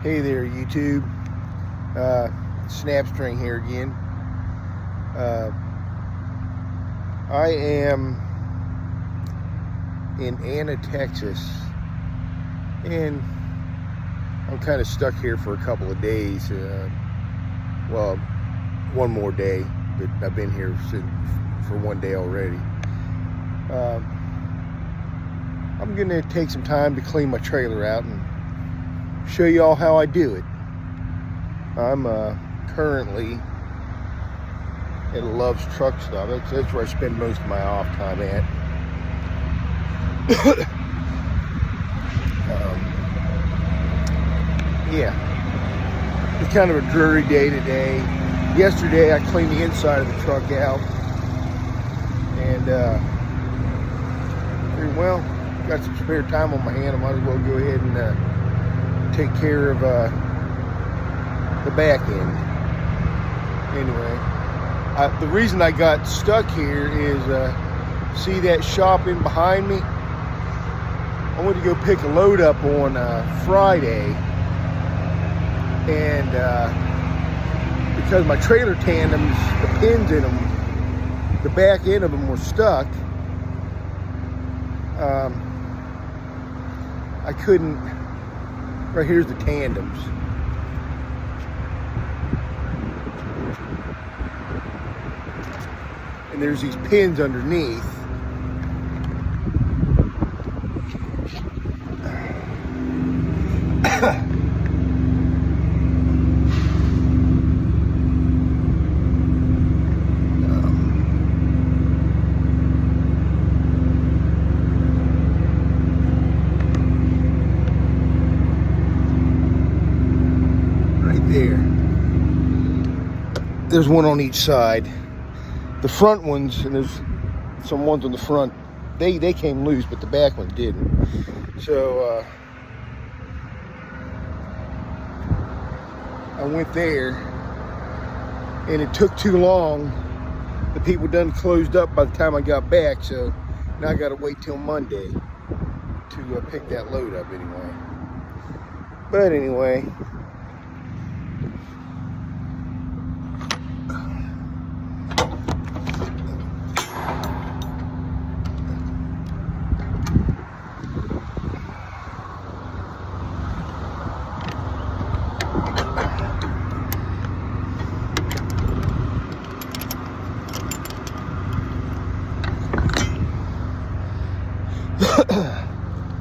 Hey there, YouTube. Snapstring here again. I am in Anna, Texas, and I'm kind of stuck here for a couple of days. Well, one more day, but I've been here for one day already. I'm gonna take some time to clean my trailer out and show you all how I do it. I'm currently at Love's Truck Stop. That's where I spend most of my off time at. Yeah, it's kind of a dreary day today. Yesterday I cleaned the inside of the truck out, and figured, well, got some spare time on my hand, I might as well go ahead and take care of the back end. Anyway, the reason I got stuck here is see that shop in behind me? I went to go pick a load up on Friday, and because my trailer tandems, the pins in them, the back end of them were stuck, I couldn't. Right here's the tandems. And there's these pins underneath. There's one on each side. The front ones, and there's some ones on the front, they came loose, but the back one didn't. So I went there, and it took too long. The people done closed up by the time I got back, so now I gotta wait till Monday to pick that load up anyway. But anyway,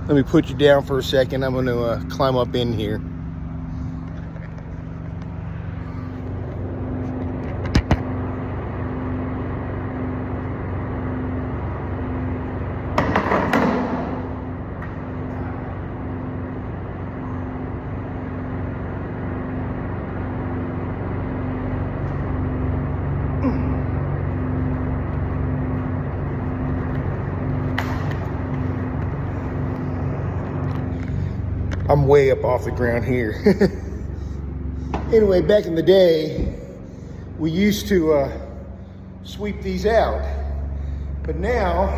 let me put you down for a second. I'm going to climb up in here. I'm way up off the ground here. Anyway, back in the day, we used to sweep these out. But now,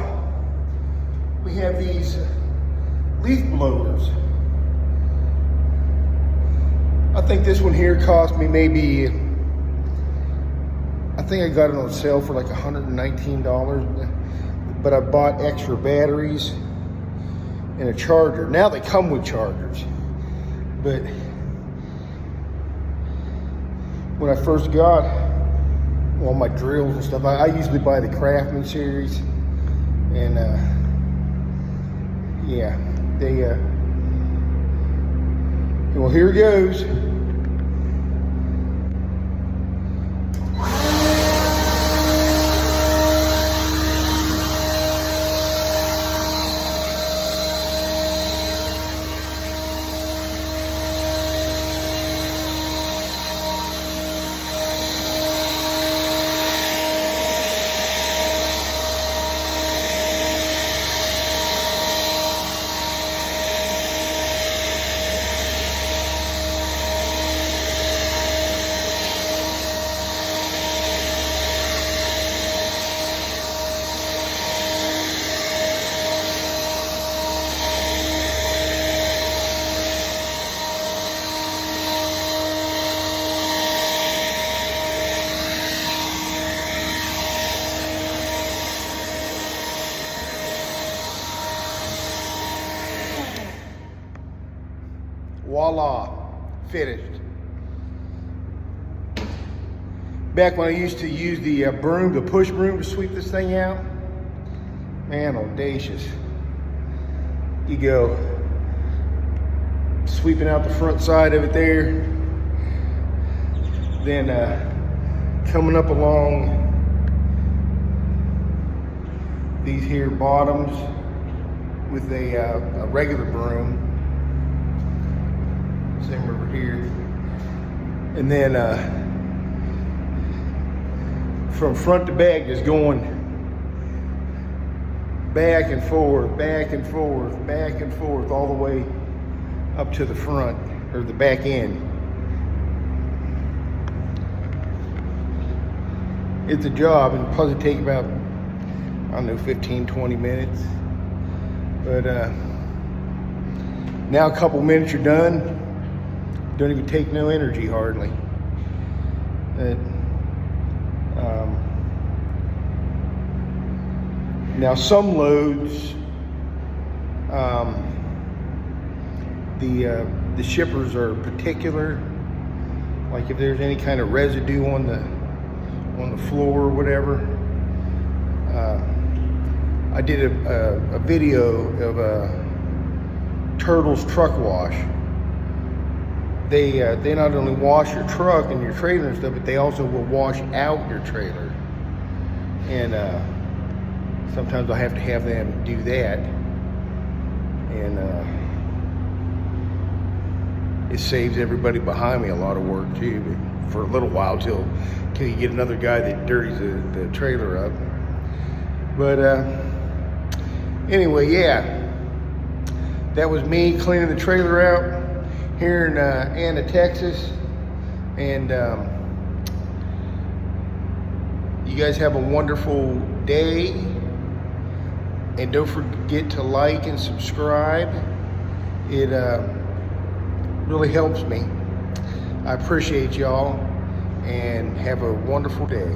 we have these leaf blowers. I think this one here cost me maybe, I think I got it on sale for like $119, but I bought extra batteries and a charger. Now they come with chargers, but when I first got all my drills and stuff, I usually buy the Craftsman series, and yeah, they well, here it goes. Voila, finished. Back when I used to use the broom, the push broom to sweep this thing out, man, audacious. You go sweeping out the front side of it there, then coming up along these here bottoms with a regular broom, same over here, and then from front to back, just going back and forth, back and forth, back and forth, all the way up to the front, or the back end. It's a job, and plus it takes about, I don't know, 15, 20 minutes. But now a couple minutes you're done. Don't even take no energy hardly. Now some loads, the shippers are particular. Like if there's any kind of residue on the floor or whatever. I did a video of a Turtles truck wash. They not only wash your truck and your trailer and stuff, but they also will wash out your trailer. And sometimes I have to have them do that. And it saves everybody behind me a lot of work too. But for a little while till you get another guy that dirties the trailer up. But anyway, yeah, that was me cleaning the trailer out here in Anna, Texas. And you guys have a wonderful day. And don't forget to like and subscribe. It really helps me. I appreciate y'all, and have a wonderful day.